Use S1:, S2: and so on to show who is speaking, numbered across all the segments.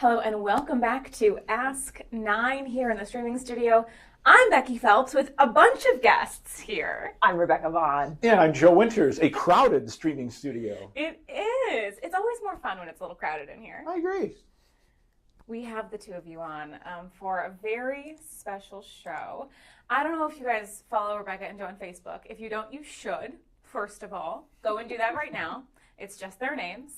S1: Hello and welcome back to Ask 9 here in the streaming studio. I'm Becky Phelps with a bunch of guests here.
S2: I'm Rebekah Vaughn.
S3: And I'm Joe Winters, a crowded streaming studio.
S1: It is. It's always more fun when it's a little crowded in here.
S3: I agree.
S1: We have the two of you on for a very special show. I don't know if you guys follow Rebekah and Joe on Facebook. If you don't, you should. First of all, go and do that right now. It's just their names.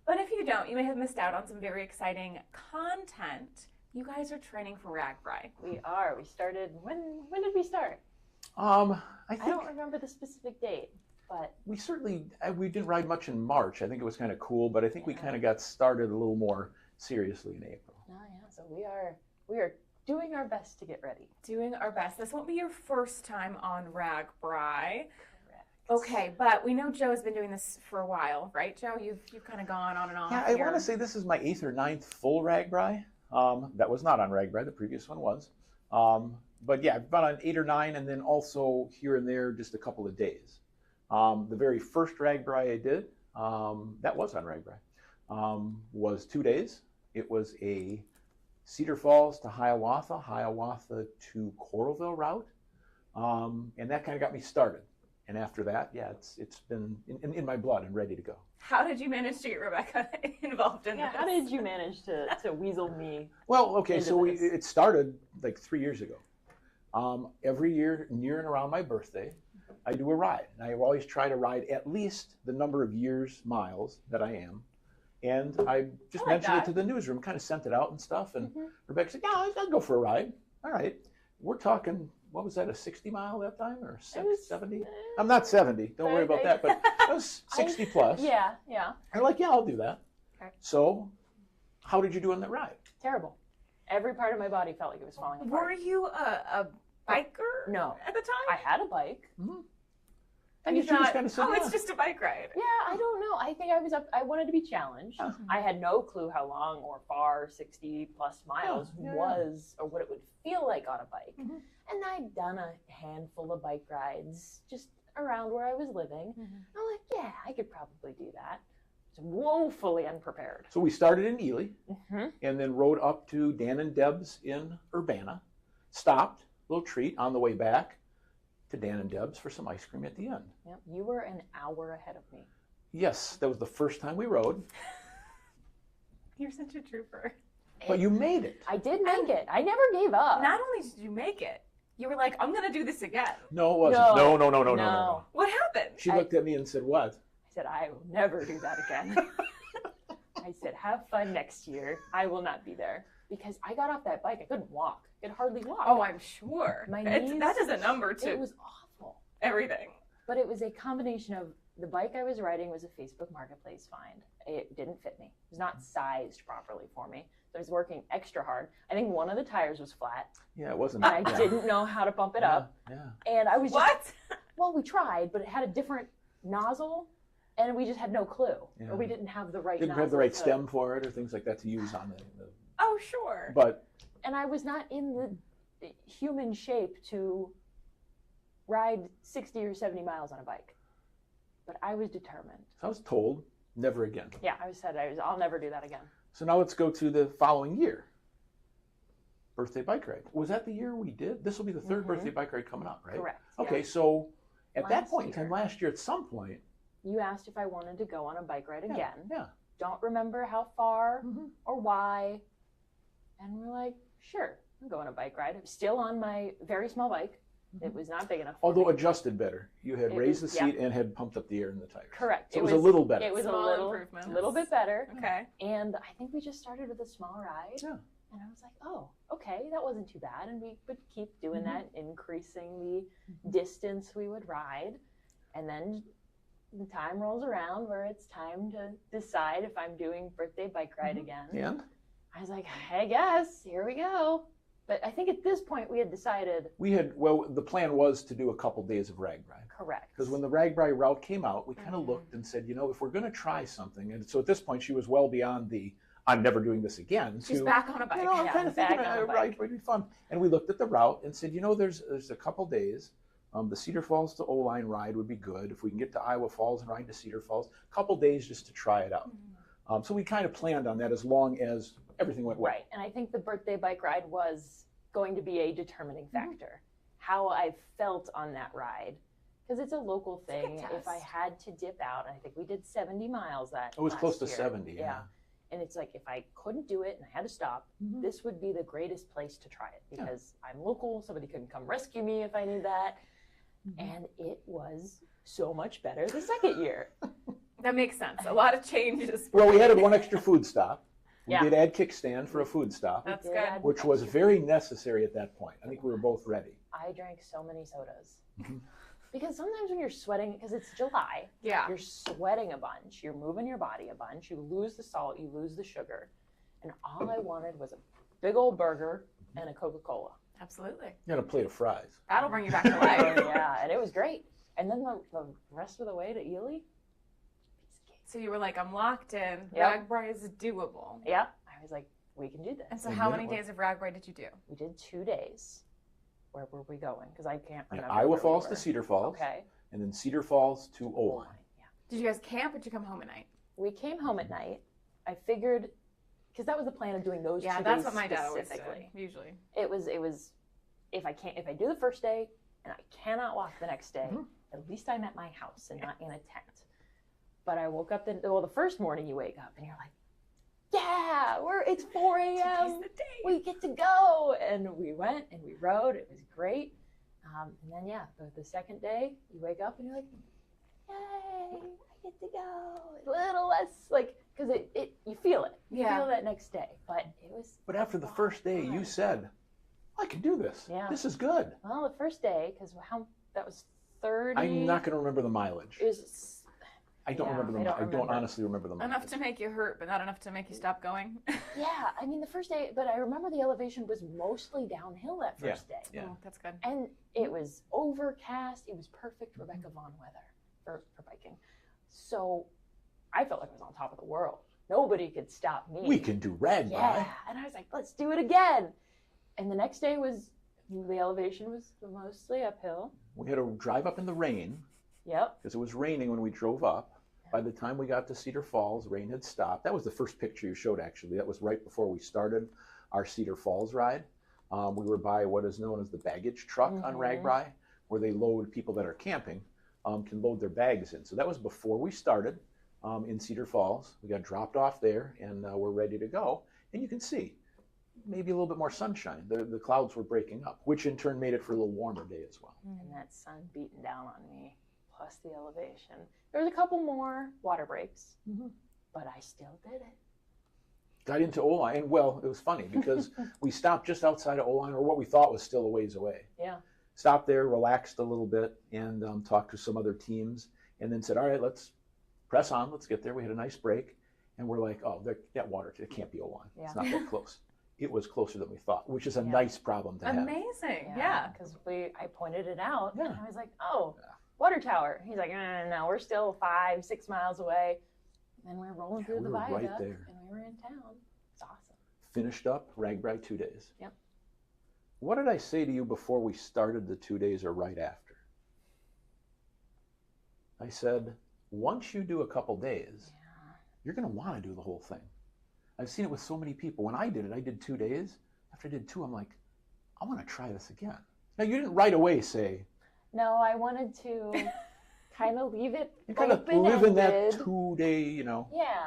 S1: But if you don't, you may have missed out on some very exciting content. You guys are training for RAGBRAI.
S2: We are. We started, when did we start?
S3: I
S2: don't remember the specific date, but
S3: we didn't ride much in March. I think it was kind of cool, but I think we kind of got started a little more seriously in April.
S2: Oh yeah, so we are doing our best to get ready.
S1: Doing our best. This won't be your first time on RAGBRAI.
S2: Correct.
S1: Okay, but we know Joe has been doing this for a while, right, Joe? You've kind of gone on and off.
S3: Yeah, I want to say this is my 8th or 9th full RAGBRAI. That was not on RAGBRAI. The previous one was. But yeah, I've been on 8 or 9, and then also here and there just a couple of days. The very first RAGBRAI I did, that was on RAGBRAI, was 2 days. It was a Cedar Falls to Hiawatha, Hiawatha to Coralville route, and that kind of got me started. And after that, yeah, it's been in my blood and ready to go.
S1: How did you manage to get Rebekah involved in this?
S2: How did you manage to weasel me?
S3: Well, okay, so
S2: this?
S3: it started like 3 years ago. Every year, near and around my birthday, I do a ride. And I always try to ride at least the number of years, miles that I am. And I just mentioned it to the newsroom, kind of sent it out and stuff. And Rebekah said, yeah, I'll go for a ride. All right. We're talking, what was that, a 60 mile that time or 70? I'm not 70. Don't worry about that. But it was 60 plus.
S2: Yeah.
S3: I'm like, yeah, I'll do that.
S2: Okay.
S3: So how did you do on that ride?
S2: Terrible. Every part of my body felt like it was falling apart.
S1: Were you a biker?
S2: No.
S1: At the time?
S2: I had a bike.
S3: Mm-hmm.
S1: And
S3: you just kind of said,
S1: it's just a bike ride.
S2: Yeah, I don't know. I think I wanted to be challenged. I had no clue how long or far 60 plus miles was or what it would feel like on a bike. And I'd done a handful of bike rides just around where I was living. I'm like, yeah, I could probably do that. I was woefully unprepared.
S3: So we started in Ely and then rode up to Dan and Deb's in Urbana, stopped, little treat on the way back to Dan and Deb's for some ice cream at the end.
S2: Yep, you were an hour ahead of me.
S3: Yes, that was the first time we rode.
S1: You're such a trooper.
S3: But you made it.
S2: I did make it. I never gave up.
S1: Not only did you make it, you were like, I'm going to do this again.
S3: No, it wasn't. No.
S1: What happened?
S3: She looked at me and said, what?
S2: I said, I will never do that again. I said, have fun next year. I will not be there. Because I got off that bike, I couldn't walk. I could hardly walk.
S1: Oh, I'm sure.
S2: My knees,
S1: that is a number to
S2: it was awful.
S1: Everything.
S2: But it was a combination of the bike I was riding was a Facebook Marketplace find. It didn't fit me. It was not sized properly for me. So I was working extra hard. I think one of the tires was flat.
S3: Yeah, it wasn't.
S2: And I didn't know how to pump it up.
S3: Yeah.
S2: And I was
S1: What?
S2: Well, we tried, but it had a different nozzle. And we just had no clue.
S3: Yeah.
S2: Or we didn't have the right
S3: Didn't
S2: nozzle.
S3: have the right stem for it or things like that to use on the
S1: Oh, sure.
S3: But
S2: and I was not in the human shape to ride 60 or 70 miles on a bike. But I was determined.
S3: I was told, never again.
S2: Yeah, I'll never do that again.
S3: So now let's go to the following year. Birthday bike ride. Was that the year we did? This will be the third birthday bike ride coming up, right?
S2: Correct.
S3: Okay,
S2: yeah.
S3: So at that
S2: Last
S3: point in time,
S2: year.
S3: last year at some point.
S2: You asked if I wanted to go on a bike ride again.
S3: Yeah.
S2: Don't remember how far or why. And we're like, sure, I'll go on a bike ride. I'm still on my very small bike. It was not big enough for
S3: Although
S2: me.
S3: adjusted better. You had raised the seat and had pumped up the air in the tires.
S2: Correct.
S3: So it was a little better.
S2: It was
S1: Small
S2: a
S1: improvements.
S2: little bit better.
S1: Okay.
S2: And I think we just started with a small ride.
S3: Yeah.
S2: And I was like, oh, okay, that wasn't too bad. And we would keep doing that, increasing the distance we would ride. And then the time rolls around where it's time to decide if I'm doing birthday bike ride again.
S3: And?
S2: I was like, I guess, here we go. But I think at this point we had decided.
S3: The plan was to do a couple days of RAGBRAI.
S2: Correct.
S3: Because when the RAGBRAI route came out, we kind of looked and said, if we're going to try something, and so at this point she was well beyond the, I'm never doing this again.
S1: She's back on a bike.
S3: I'm kind of thinking a ride would be fun. And we looked at the route and said, there's a couple days. The Cedar Falls to O-Line ride would be good. If we can get to Iowa Falls and ride to Cedar Falls, a couple days just to try it out. So we kind of planned on that as long as everything went well.
S2: Right. And I think the birthday bike ride was going to be a determining factor. How I felt on that ride. Because it's a local thing. If I had to dip out, I think we did 70 miles that
S3: It was close to
S2: year.
S3: 70, yeah.
S2: And it's like, if I couldn't do it and I had to stop, this would be the greatest place to try it. Because I'm local, somebody couldn't come rescue me if I need that. And it was so much better the second year.
S1: That makes sense. A lot of changes.
S3: Well, we added one extra food stop. We
S2: Yeah.
S3: did add kickstand for a food stop,
S1: That's
S2: We did
S1: good.
S2: add
S3: which was very necessary at that point. I think we were both ready.
S2: I drank so many sodas. Because sometimes when you're sweating, because it's July,
S1: Yeah.
S2: you're sweating a bunch, you're moving your body a bunch, you lose the salt, you lose the sugar. And all I wanted was a big old burger and a Coca-Cola.
S1: Absolutely.
S3: You had a plate of fries.
S1: That'll bring you back to life.
S2: Yeah, and it was great. And then the rest of the way to Ely, piece of cake.
S1: So you were like, I'm locked in.
S2: Yep.
S1: RAGBRAI is doable.
S2: Yeah, I was like, we can do this.
S1: And so
S3: And
S1: how
S3: then
S1: many
S3: it
S1: days of RAGBRAI did you do?
S2: We did 2 days. Where were we going? Because I can't
S3: Yeah,
S2: remember.
S3: Iowa
S2: where we
S3: Falls
S2: were.
S3: to Cedar Falls,
S2: Okay.
S3: and then Cedar Falls to Oline.
S2: Yeah.
S1: Did you guys camp or did you come home at night?
S2: We came home at night. I figured, because that was the plan of doing those 2
S1: Yeah,
S2: days
S1: that's what my dad always said,
S2: specifically.
S1: usually.
S2: It was, if I do the first day and I cannot walk the next day, at least I'm at my house and not in a tent. But I woke up, the first morning you wake up and you're like, yeah, it's 4 a.m.
S1: Today's the day.
S2: We get to go. And we went and we rode. It was great. And then, the second day, you wake up and you're like, yay, I get to go. A little less, because you feel it. You
S1: Yeah.
S2: feel that next day. But it was.
S3: But after the first day, you said, I can do this.
S2: Yeah.
S3: This is good.
S2: Well, the first day, because that was 30.
S3: I'm not going to remember the mileage.
S2: It was,
S3: I don't
S2: yeah,
S3: remember
S2: I don't
S3: I don't
S2: remember.
S3: honestly remember the mileage.
S1: Enough to make you hurt, but not enough to make you stop going.
S2: yeah, I mean, the first day, but I remember the elevation was mostly downhill that first day.
S3: Yeah.
S1: Oh, that's good.
S2: And it was overcast. It was perfect Rebekah Vaughn weather for biking. So I felt like I was on top of the world. Nobody could stop me.
S3: We can do RAGBRAI.
S2: Yeah, and I was like, let's do it again. And the next day the elevation was mostly uphill.
S3: We had to drive up in the rain
S2: Yep.
S3: because it was raining when we drove up. By the time we got to Cedar Falls, rain had stopped. That was the first picture you showed, actually. That was right before we started our Cedar Falls ride. We were by what is known as the baggage truck on RAGBRAI, where they load people that are camping, can load their bags in. So that was before we started in Cedar Falls. We got dropped off there, and we're ready to go. And you can see maybe a little bit more sunshine. The clouds were breaking up, which in turn made it for a little warmer day as well.
S2: And that sun beating down on me, plus the elevation. There was a couple more water breaks, but I still did it.
S3: Got into Oline, and well, it was funny because we stopped just outside of Oline, or what we thought was still a ways away.
S2: Yeah.
S3: Stopped there, relaxed a little bit, and talked to some other teams, and then said, all right, let's press on, let's get there. We had a nice break, and we're like, oh, that water, it can't be Oline.
S2: Yeah.
S3: It's not that close. It was closer than we thought, which is a nice problem to have.
S1: Amazing. Yeah.
S2: Because I pointed it out,
S3: Yeah.
S2: and I was like, oh, water tower. He's like, no, we're still 5-6 miles away. And we're rolling through the
S3: we were right
S2: viaduct,
S3: there.
S2: and we were in town. It's awesome.
S3: Finished up RAGBRAI 2 days.
S2: Yep.
S3: What did I say to you before we started the 2 days or right after? I said, once you do a couple days, you're going to want to do the whole thing. I've seen it with so many people. When I did it, I did 2 days. After I did 2, I'm like, I want to try this again. Now, you didn't right away say.
S2: No, I wanted to kind of leave it
S3: You kind of live in that 2 day,
S2: Yeah.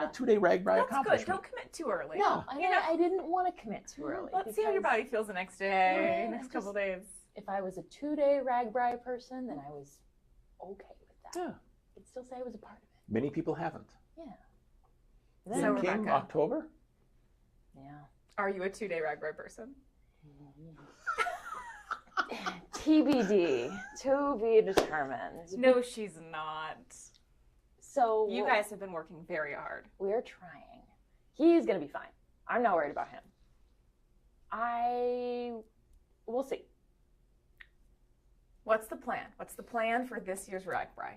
S3: that 2 day RAGBRAI
S1: That's
S3: accomplishment.
S1: good. Don't commit too early.
S2: No, I didn't want to commit too early.
S1: Let's see how your
S2: because
S1: body feels the next day,
S2: Yeah,
S1: next couple days.
S2: If I was a 2-day RAGBRAI person, then I was okay with that.
S3: Yeah.
S2: I'd still say I was a part of it.
S3: Many people haven't.
S2: Yeah.
S3: Then
S1: So,
S3: came
S1: Rebekah.
S3: October.
S2: Yeah.
S1: Are you a 2-day RAGBRAI person?
S2: TBD, to be determined.
S1: No, she's not.
S2: So
S1: You guys have been working very hard.
S2: we're trying. He's gonna be fine. I'm not worried about him. We'll see.
S1: What's the plan? What's the plan for this year's RAGBRAI?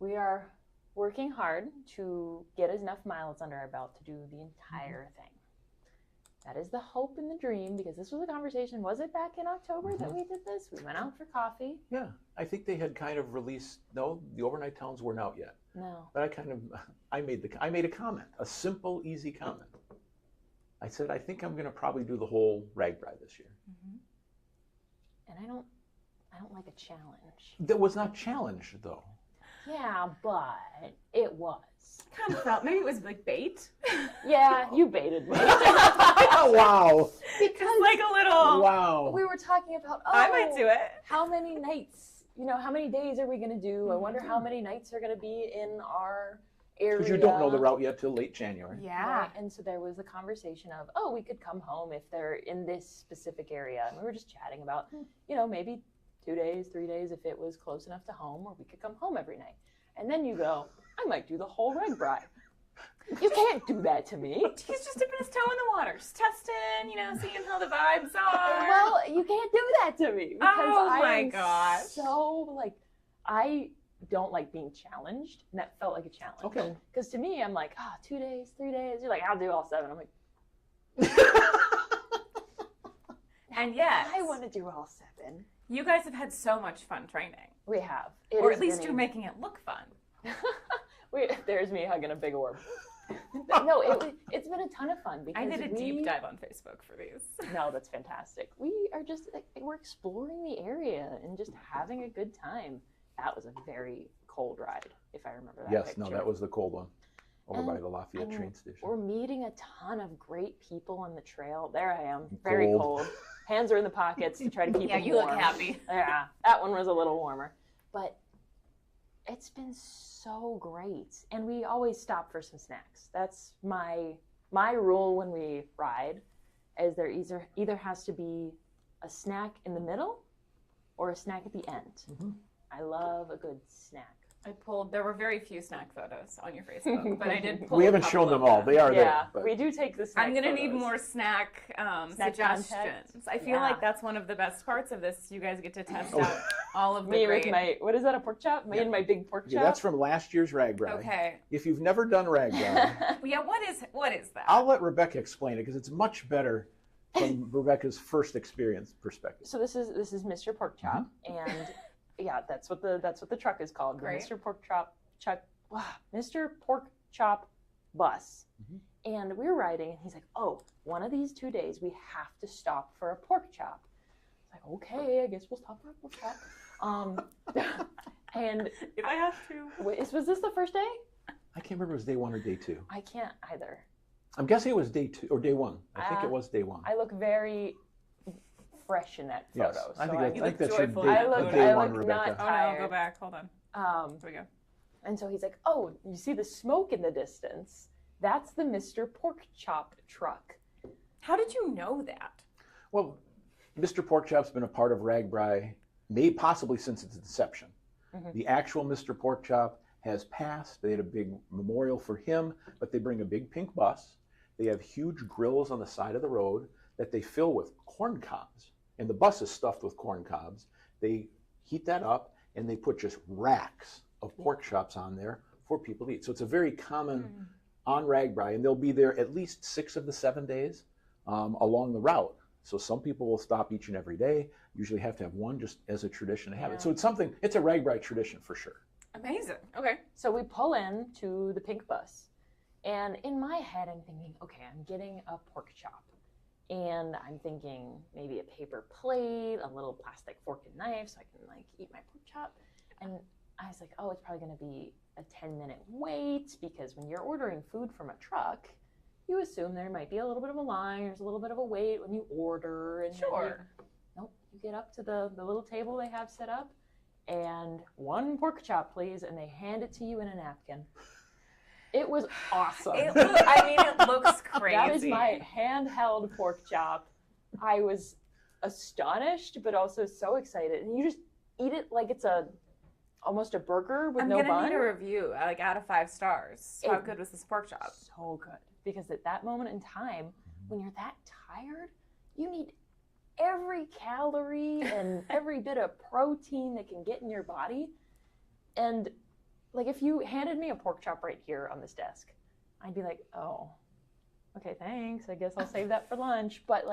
S2: We are working hard to get enough miles under our belt to do the entire thing. That is the hope and the dream, because this was a conversation. Was it back in October that we did this? We went out for coffee.
S3: Yeah, I think they had kind of released. No, the overnight towns weren't out yet.
S2: No.
S3: But I made a comment, a simple, easy comment. I said, I think I'm going to probably do the whole RAGBRAI this year.
S2: And I don't like a challenge.
S3: That was not challenged, though.
S2: Yeah, but it was.
S1: Kind of felt maybe it was like bait.
S2: Yeah, you baited me.
S3: Wow.
S1: Because like a little.
S3: Wow.
S2: We were talking about,
S1: I might do it.
S2: How many nights, how many days are we going to do? I wonder how many nights are going to be in our area.
S3: Because you don't know the route yet till late January.
S1: Yeah.
S2: Right? And so there was a conversation of, we could come home if they're in this specific area. And we were just chatting about, maybe 2 days, 3 days if it was close enough to home, or we could come home every night. And then you go, I might do the whole RAGBRAI. You can't do that to me.
S1: He's just dipping his toe in the water, just testing, seeing how the vibes are.
S2: Well, you can't do that to me because
S1: my gosh.
S2: So I don't like being challenged, and that felt like a challenge.
S3: Okay.
S2: Because to me, I'm like, 2 days, 3 days. You're like, I'll do all 7. I'm like,
S1: and yes,
S2: I want to do all 7.
S1: You guys have had so much fun training.
S2: We have.
S1: Or at least you're making it look fun.
S2: There's me hugging a big orb. No, it's been a ton of fun. Because
S1: I did a deep dive on Facebook for these.
S2: No, that's fantastic. We are just, we're exploring the area and just having a good time. That was a very cold ride, if I remember that
S3: Yes,
S2: picture.
S3: no, that was the cold one over by the Lafayette train station.
S2: We're meeting a ton of great people on the trail. There I am, very cold. Hands are in the pockets to try to keep them warm.
S1: Yeah, you look happy.
S2: Yeah, that one was a little warmer. But it's been so great. And we always stop for some snacks. That's my rule when we ride, is there either has to be a snack in the middle or a snack at the end. Mm-hmm. I love a good snack.
S1: There were very few snack photos on your Facebook, but I did pull
S3: We haven't shown them all. They are there.
S2: But we do take the snack
S1: I'm going to
S2: photos.
S1: need more snack suggestions.
S2: Context.
S1: I feel like that's one of the best parts of this. You guys get to test out all of the
S2: with my, what is that, a pork chop? Me and my big pork chop?
S3: Yeah, that's from last year's RAGBRAI.
S1: Okay.
S3: If you've never done RAGBRAI,
S1: Yeah, what is that?
S3: I'll let Rebekah explain it because it's much better from Rebekah's first experience perspective.
S2: So this is Mr. Pork Chop, and yeah, that's what the truck is called.
S1: Great.
S2: Mr. Pork Chop bus. Mm-hmm. And we were riding, and he's like, one of these 2 days we have to stop for a pork chop. I was like, okay, I guess we'll stop for a pork chop. And
S1: if I have to.
S2: Was this the first day?
S3: I can't remember if it was day 1 or day 2.
S2: I can't either.
S3: I'm guessing it was day 2 or day 1. I think it was day 1.
S2: I look very fresh in that photo.
S3: Yes,
S2: so
S3: I think that's your day,
S1: I
S3: one, Rebekah.
S1: Oh no, go back. Hold on. Here we go.
S2: And so he's like, you see the smoke in the distance? That's the Mr. Pork Chop truck.
S1: How did you know that?
S3: Well, Mr. Pork Chop's been a part of RAGBRAI, possibly since its inception. Mm-hmm. The actual Mr. Pork Chop has passed. They had a big memorial for him, but they bring a big pink bus. They have huge grills on the side of the road that they fill with corn cobs. And the bus is stuffed with corn cobs. They heat that up, and they put just racks of pork chops on there for people to eat. So it's a very common on RAGBRAI, and they'll be there at least 6 of the 7 days along the route. So some people will stop each and every day. Usually have to have one just as a tradition to have it. So it's a RAGBRAI tradition for sure.
S1: Amazing. Okay.
S2: So we pull in to the pink bus, and in my head I'm thinking, okay, I'm getting a pork chop. And I'm thinking maybe a paper plate, a little plastic fork and knife so I can eat my pork chop. And I was like, it's probably going to be a 10-minute wait, because when you're ordering food from a truck, you assume there might be a little bit of a line, there's a little bit of a wait when you order. And
S1: sure.
S2: You get up to the little table they have set up, and 1 pork chop, please, and they hand it to you in a napkin. It was awesome.
S1: It looks crazy.
S2: That is my handheld pork chop. I was astonished, but also so excited. And you just eat it like it's almost a burger with no bun.
S1: I'm gonna need a review, out of 5 stars. How good was this pork chop?
S2: So good. Because at that moment in time, when you're that tired, you need every calorie and every bit of protein that can get in your body. And if you handed me a pork chop right here on this desk, I'd be like, okay, thanks. I guess I'll save that for lunch. But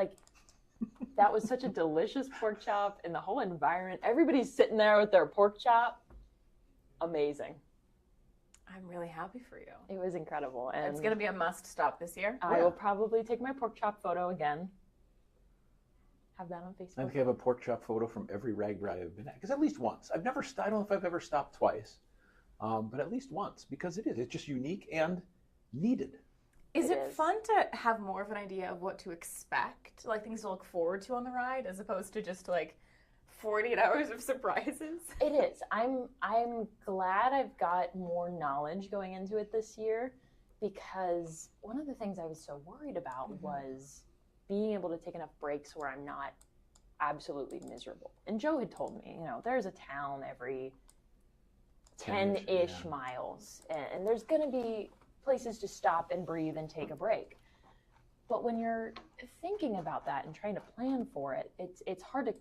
S2: that was such a delicious pork chop, and the whole environment, everybody's sitting there with their pork chop. Amazing.
S1: I'm really happy for you.
S2: It was incredible. And
S1: It's going to be a must stop this year.
S2: I will probably take my pork chop photo again. Have that on Facebook.
S3: I think I have a pork chop photo from every RAGBRAI I've been at. Because at least once. I don't know if I've ever stopped twice. But at least once. Because it's just unique and needed.
S1: Is it fun to have more of an idea of what to expect? Like things to look forward to on the ride as opposed to just like 48 hours of surprises?
S2: It is. I'm glad I've got more knowledge going into it this year, because one of the things I was so worried about was being able to take enough breaks where I'm not absolutely miserable. And Joe had told me, there's a town every 10-ish miles, and there's going to be places to stop and breathe and take a break. But when you're thinking about that and trying to plan for it, it's hard to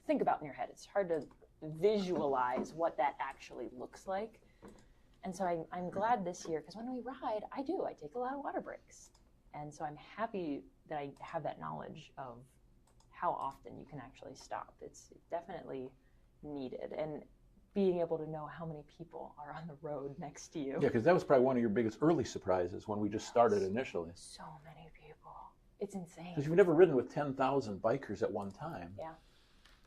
S2: think about in your head. It's hard to visualize what that actually looks like. And so I'm glad this year, because when we ride, I take a lot of water breaks. And so I'm happy that I have that knowledge of how often you can actually stop. It's definitely needed. And being able to know how many people are on the road next to you.
S3: Yeah, because that was probably one of your biggest early surprises when we just started initially.
S2: So many people. It's insane.
S3: Because you've never ridden with 10,000 bikers at one time.
S2: Yeah.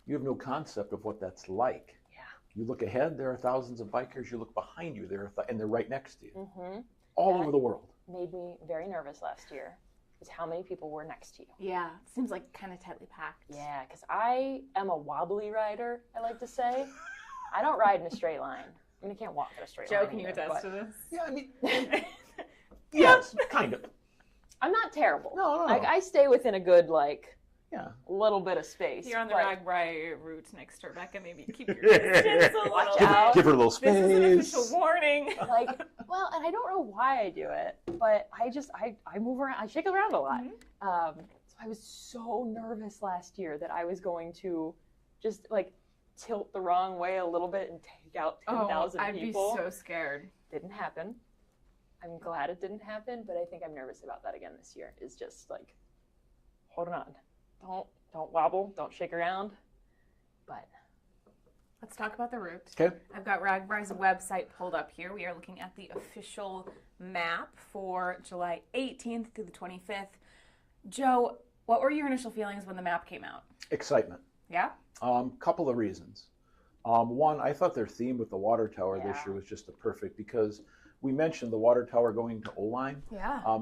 S3: You have no concept of what that's like.
S2: Yeah.
S3: You look ahead, there are thousands of bikers. You look behind you, and they're right next to you.
S2: Mm-hmm.
S3: All over the world.
S2: Made me very nervous last year, is how many people were next to you.
S1: Yeah, it seems like kind of tightly packed.
S2: Yeah, because I am a wobbly rider, I like to say. I don't ride in a straight line. I mean, I can't walk in a straight line.
S1: Joe, can you attest to this?
S3: Yeah, I mean, yes, kind of.
S2: I'm not terrible.
S3: No.
S2: I stay within a good,
S3: yeah,
S2: little bit of space.
S1: You're on the RAGBRAI route next to Rebekah. Maybe keep your distance a little.
S2: Watch out.
S3: Give her a little space.
S1: This is an official warning.
S2: Well, and I don't know why I do it, but I move around, I shake around a lot.
S1: Mm-hmm.
S2: So I was so nervous last year that I was going to just tilt the wrong way a little bit and take out 10,000 people.
S1: I'd be so scared.
S2: Didn't happen. I'm glad it didn't happen, but I think I'm nervous about that again this year. Is just hold on. Don't wobble, don't shake around. But
S1: let's talk about the route.
S3: Okay.
S1: I've got RAGBRAI's website pulled up here. We are looking at the official map for July 18th through the 25th. Joe, what were your initial feelings when the map came out?
S3: Excitement.
S1: Yeah?
S3: Couple of reasons. One, I thought their theme with the water tower this year was just perfect, because we mentioned the water tower going to O-Line.
S1: Yeah.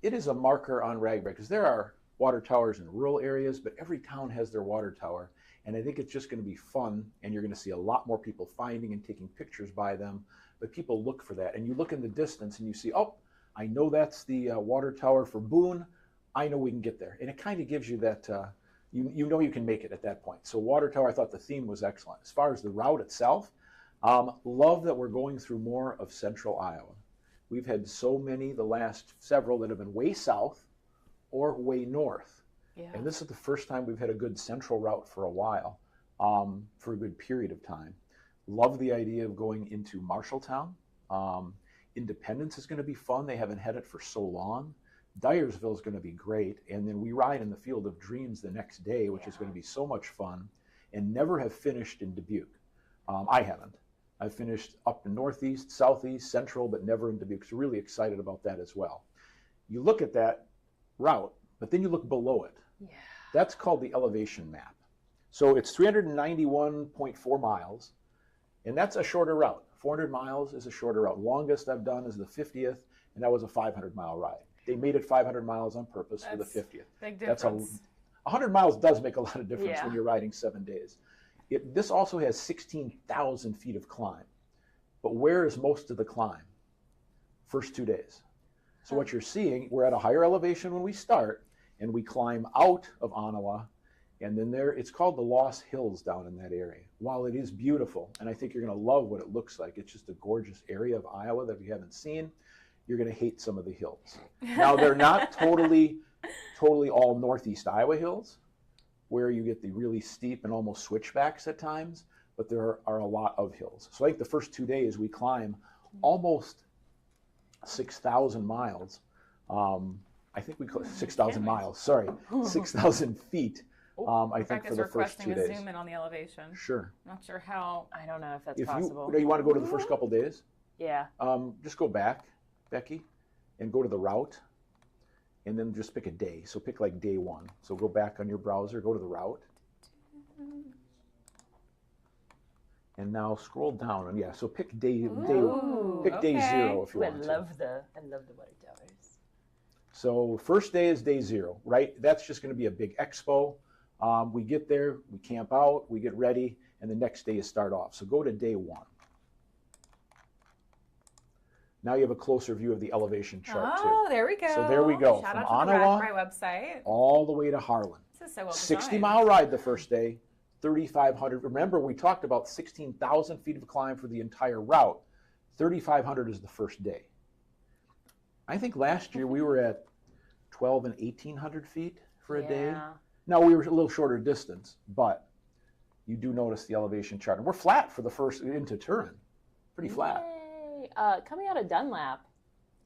S3: It is a marker on RAGBRAI, because there are water towers in rural areas, but every town has their water tower. And I think it's just going to be fun, and you're going to see a lot more people finding and taking pictures by them. But people look for that. And you look in the distance and you see, oh, I know that's the water tower for Boone. I know we can get there. And it kind of gives you that, you know you can make it at that point. So water tower, I thought the theme was excellent. As far as the route itself, love that we're going through more of central Iowa. We've had so many, the last several, that have been way south or way north.
S1: Yeah.
S3: And this is the first time we've had a good central route for a while, for a good period of time. Love the idea of going into Marshalltown. Independence is going to be fun. They haven't had it for so long. Dyersville is going to be great. And then we ride in the Field of Dreams the next day, which is going to be so much fun, and never have finished in Dubuque. I haven't. I've finished up in Northeast, Southeast, Central, but never in Dubuque. So really excited about that as well. You look at that route, but then you look below it.
S2: Yeah.
S3: That's called the elevation map. So it's 391.4 miles, and that's a shorter route. 400 miles is a shorter route. Longest I've done is the 50th, and that was a 500-mile ride. They made it 500 miles on purpose for the 50th.
S1: Big difference.
S3: 100 miles does make a lot of difference
S2: Yeah.
S3: when you're riding 7 days. This also has 16,000 feet of climb. But where is most of the climb? First 2 days. So what you're seeing, we're at a higher elevation when we start, and we climb out of Onawa, and then it's called the Lost Hills down in that area. While it is beautiful, and I think you're going to love what it looks like, it's just a gorgeous area of Iowa that you haven't seen, you're going to hate some of the hills. Now, they're not totally all northeast Iowa hills, where you get the really steep and almost switchbacks at times, but there are a lot of hills. So I think the first 2 days we climb almost 6,000 miles. I think we call 6,000 miles, sorry, 6,000 feet. I think for the first 2 days.
S1: Requesting a zoom in on the elevation.
S3: Sure.
S1: Not sure how.
S2: I don't know if that's possible.
S3: You want to go to the first couple days?
S2: Yeah.
S3: Just go back, Becky, and go to the route, and then just pick a day. So pick like day 1. So go back on your browser, go to the route, and now scroll down. And yeah, so pick day pick day 0 if you want to.
S2: I love the Water Towers.
S3: So first day is day 0, right? That's just going to be a big expo. We get there, we camp out, we get ready, and the next day is start off. So go to day 1. Now you have a closer view of the elevation chart too.
S1: Oh, there we go.
S3: So there we go.
S1: Shout
S3: From
S1: out to
S3: Ottawa
S1: the RAGBRAI website.
S3: all the way to Harlan.
S1: This is so well
S3: 60-mile ride the first day, 3,500. Remember, we talked about 16,000 feet of climb for the entire route. 3,500 is the first day. I think last year we were at 12 and 1,800 feet for a day. Now we were a little shorter distance, but you do notice the elevation chart. And we're flat for the first into Turin. Pretty flat.
S2: Yay. Coming out of Dunlap,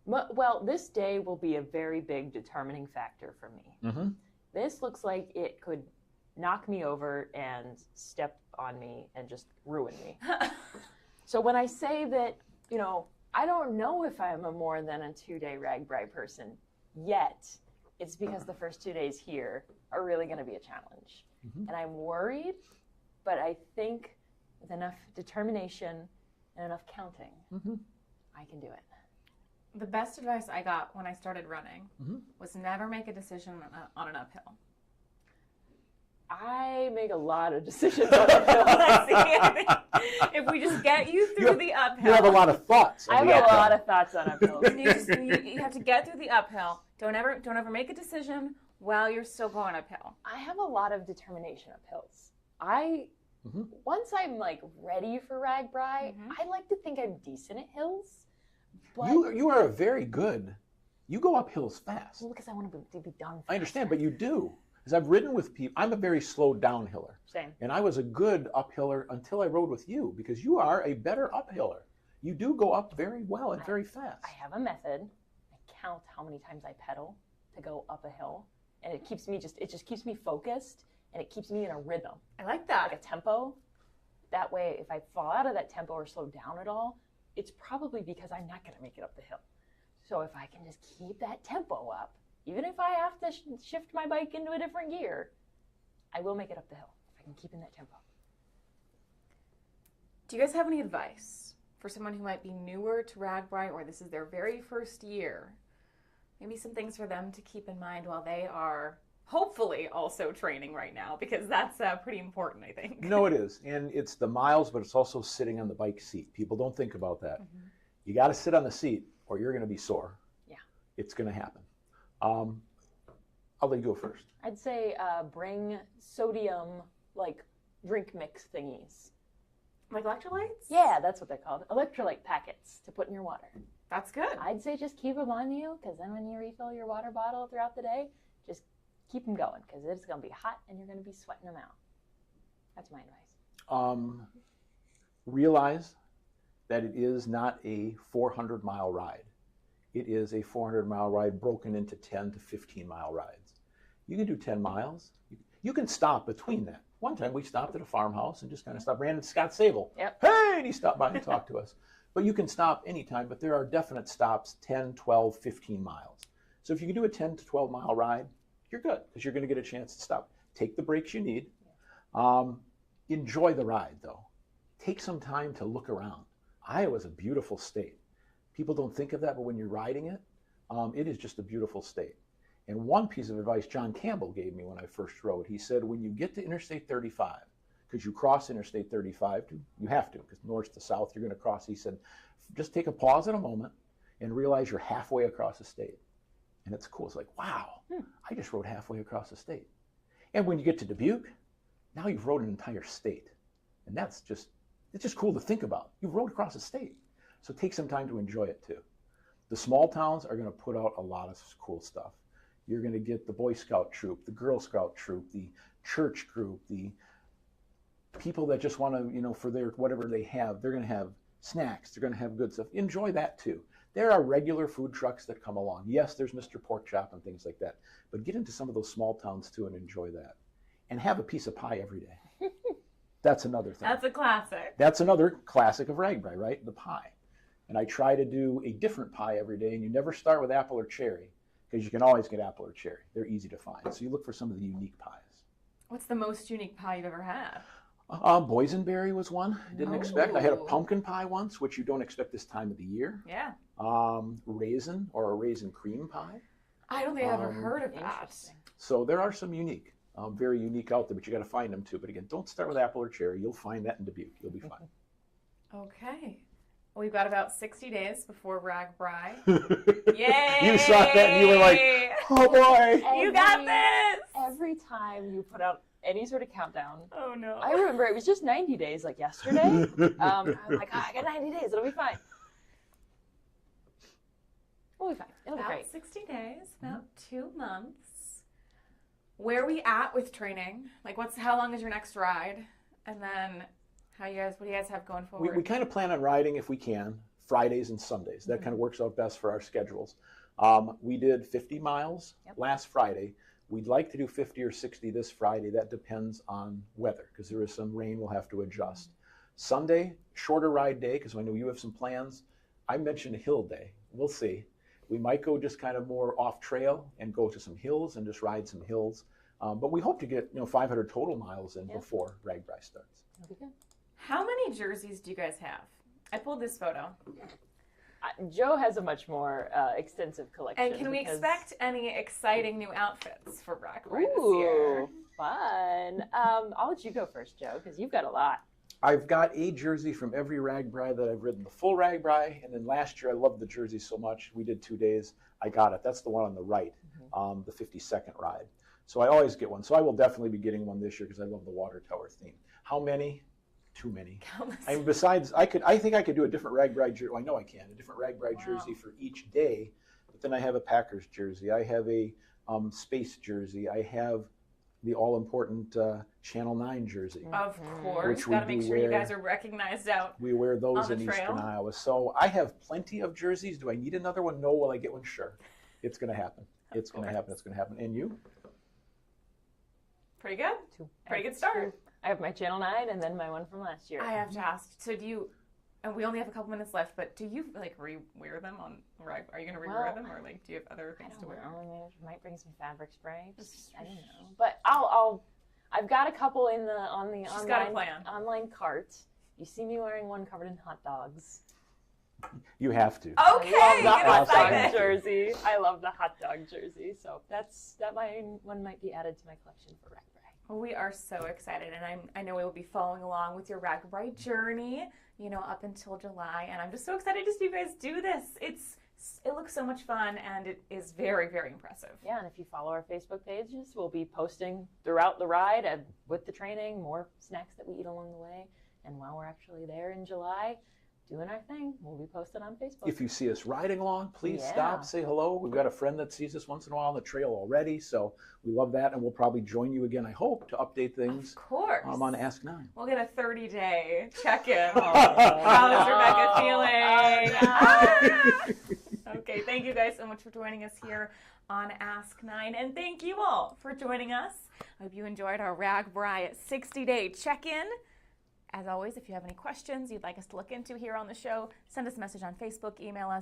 S2: well, this day will be a very big determining factor for me.
S3: Mm-hmm.
S2: This looks like it could knock me over and step on me and just ruin me. So when I say that, you know, I don't know if I'm a more than a 2-day RAGBRAI person yet, it's because the first 2 days here are really going to be a challenge.
S3: Mm-hmm.
S2: And I'm worried, but I think with enough determination and enough counting, I can do it.
S1: The best advice I got when I started running
S3: Mm-hmm.
S1: was never make a decision on an uphill.
S2: I make a lot of decisions on uphill.
S1: If we just get you through the uphill.
S3: You have a lot of thoughts.
S2: I have a lot of thoughts on uphills.
S1: You have to get through the uphill. Don't ever make a decision while you're still going uphill.
S2: I have a lot of determination uphills. Once I'm like ready for RAGBRAI, I like to think I'm decent at hills. But
S3: You are a very good. You go up hills fast.
S2: well, because I want to be done.
S3: I understand, but you do. Because I've ridden with people. I'm a very slow downhiller.
S2: Same.
S3: And I was a good uphiller until I rode with you, because you are a better uphiller. You do go up very well and very fast.
S2: I have a method. I count how many times I pedal to go up a hill, and it just keeps me focused, and it keeps me in a rhythm,
S1: I like that.
S2: like a tempo. That way, if I fall out of that tempo or slow down at all, it's probably because I'm not going to make it up the hill. So if I can just keep that tempo up, even if I have to shift my bike into a different gear, I will make it up the hill if I can keep in that tempo.
S1: Do you guys have any advice for someone who might be newer to RAGBRAI, or this is their very first year? Maybe some things for them to keep in mind while they are hopefully also training right now, because that's pretty important, I think.
S3: No, it is. And it's the miles, but it's also sitting on the bike seat. People don't think about that. You got to sit on the seat or you're going to be sore.
S2: Yeah.
S3: It's going to happen. I'll let you go first.
S2: I'd say bring sodium, like, drink mix thingies.
S1: Like electrolytes?
S2: Yeah, that's what they're called. Electrolyte packets to put in your water.
S1: That's good.
S2: I'd say just keep them on you, because then when you refill your water bottle throughout the day, just keep them going, because it's going to be hot and you're going to be sweating them out. That's my advice.
S3: Realize that it is not a 400-mile ride. It is a 400-mile ride broken into 10 to 15-mile rides. You can do 10 miles. You can stop between that. One time we stopped at a farmhouse and just kind of stopped, ran into Scott Sable.
S2: Yep.
S3: Hey, and he stopped by and talked to us. But you can stop anytime, but there are definite stops, 10, 12, 15 miles. So if you can do a 10 to 12-mile ride, you're good, because you're going to get a chance to stop. Take the breaks you need. Enjoy the ride, though. Take some time to look around. Iowa's a beautiful state. People don't think of that, but when you're riding it, it is just a beautiful state. And one piece of advice John Campbell gave me when I first rode, he said, when you get to Interstate 35, because you cross Interstate 35, you have to, because north to south you're going to cross, he said, just take a pause in a moment and realize you're halfway across the state. And it's cool. It's like, wow, I just rode halfway across the state. And when you get to Dubuque, now you've rode an entire state. And it's just cool to think about. You've rode across the state. So take some time to enjoy it too. The small towns are going to put out a lot of cool stuff. You're going to get the Boy Scout troop, the Girl Scout troop, the church group, the people that just want to, for their whatever they have, they're going to have snacks. They're going to have good stuff. Enjoy that too. There are regular food trucks that come along. Yes, there's Mr. Pork Chop and things like that. But get into some of those small towns too and enjoy that. And have a piece of pie every day. That's another thing.
S1: That's a classic.
S3: That's another classic of RAGBRAI, right? The pie. And I try to do a different pie every day, and you never start with apple or cherry because you can always get apple or cherry. They're easy to find. So you look for some of the unique pies.
S1: What's the most unique pie you've ever had?
S3: Boysenberry was one I didn't expect. I had a
S1: Ooh.
S3: pumpkin pie once, which you don't expect this time of the year.
S1: Yeah.
S3: Raisin or a raisin cream pie.
S1: I don't think I've ever heard of that.
S2: Interesting.
S3: So there are some unique, very unique out there, but you got to find them too. But again, don't start with apple or cherry. You'll find that in Dubuque. You'll be fine.
S1: Okay. We've got about 60 days before RAGBRAI. Yay!
S3: You saw that and you were like, oh boy.
S1: You got this!
S2: Every time you put out any sort of countdown,
S1: Oh no.
S2: I remember it was just 90 days, like yesterday. I'm like, oh, I got 90 days. It'll be fine. We'll be fine. It'll be
S1: About
S2: great.
S1: 60 days, about 2 months. Where are we at with training? Like, how long is your next ride? And then, what do you guys have going forward?
S3: We kind of plan on riding, if we can, Fridays and Sundays. That kind of works out best for our schedules. We did 50 miles last Friday. We'd like to do 50 or 60 this Friday. That depends on weather, because there is some rain we'll have to adjust. Sunday, shorter ride day, because I know you have some plans. I mentioned a hill day. We'll see. We might go just kind of more off trail and go to some hills and just ride some hills. But we hope to get 500 total miles in before RAGBRAI starts.
S2: It'll be good.
S1: How many jerseys do you guys have? I pulled this photo.
S2: Joe has a much more extensive collection.
S1: And can we expect any exciting new outfits for RAGBRAI this
S2: Ooh,
S1: year?
S2: fun. I'll let you go first, Joe, because you've got a lot.
S3: I've got a jersey from every RAGBRAI that I've ridden, the full RAGBRAI, and then last year I loved the jersey so much, we did 2 days, I got it. That's the one on the right, the 52nd ride. So I always get one. So I will definitely be getting one this year because I love the water tower theme. How many? Too many. I mean, besides, I think I could do a different RAGBRAI jersey. Well, I know I can, a different RAGBRAI jersey for each day. But then I have a Packers jersey. I have a Space jersey. I have the all-important Channel 9 jersey.
S1: Of course.
S3: Which
S1: Got to
S3: we
S1: make
S3: do
S1: sure you
S3: wear.
S1: guys are recognized out.
S3: We wear those
S1: On the
S3: in
S1: trail?
S3: Eastern Iowa. So I have plenty of jerseys. Do I need another one? No. Will I get one? Sure. It's going to happen. It's going to happen. It's going to happen. And you?
S1: Pretty good.
S2: 2.
S1: Pretty good start.
S2: I have my Channel 9 and then my one from last year.
S1: I have to ask, so do you, and we only have a couple minutes left, but do you like re-wear them on RAG? Are you going to re-wear them, or like do you have other things to wear?
S2: I don't know. I might bring some fabric spray. I don't know. But I've got a couple on the
S1: She's got a plan.
S2: online cart. You see me wearing one covered in hot dogs.
S3: You have to.
S1: Okay,
S2: I love
S1: get
S2: the hot dog
S1: excited.
S2: jersey. I love the hot dog jersey. So that one might be added to my collection for RAGBRAI.
S1: Well, we are so excited, and I know we will be following along with your RAGBRAI journey, up until July, and I'm just so excited to see you guys do this. It looks so much fun, and it is very, very impressive.
S2: Yeah, and if you follow our Facebook pages, we'll be posting throughout the ride and with the training, more snacks that we eat along the way. And while we're actually there in July, doing our thing, we'll be posted on Facebook.
S3: If you see us riding along, please
S2: Yeah.
S3: stop, say hello. We've got a friend that sees us once in a while on the trail already, so we love that, and we'll probably join you again, I hope, to update things
S1: Of course.
S3: on Ask 9.
S1: We'll get a 30-day check-in. How's Rebekah feeling? Ah! Okay, thank you guys so much for joining us here on Ask 9, and thank you all for joining us. I hope you enjoyed our RAGBRAI 60-day check-in. As always, if you have any questions you'd like us to look into here on the show, send us a message on Facebook, email us,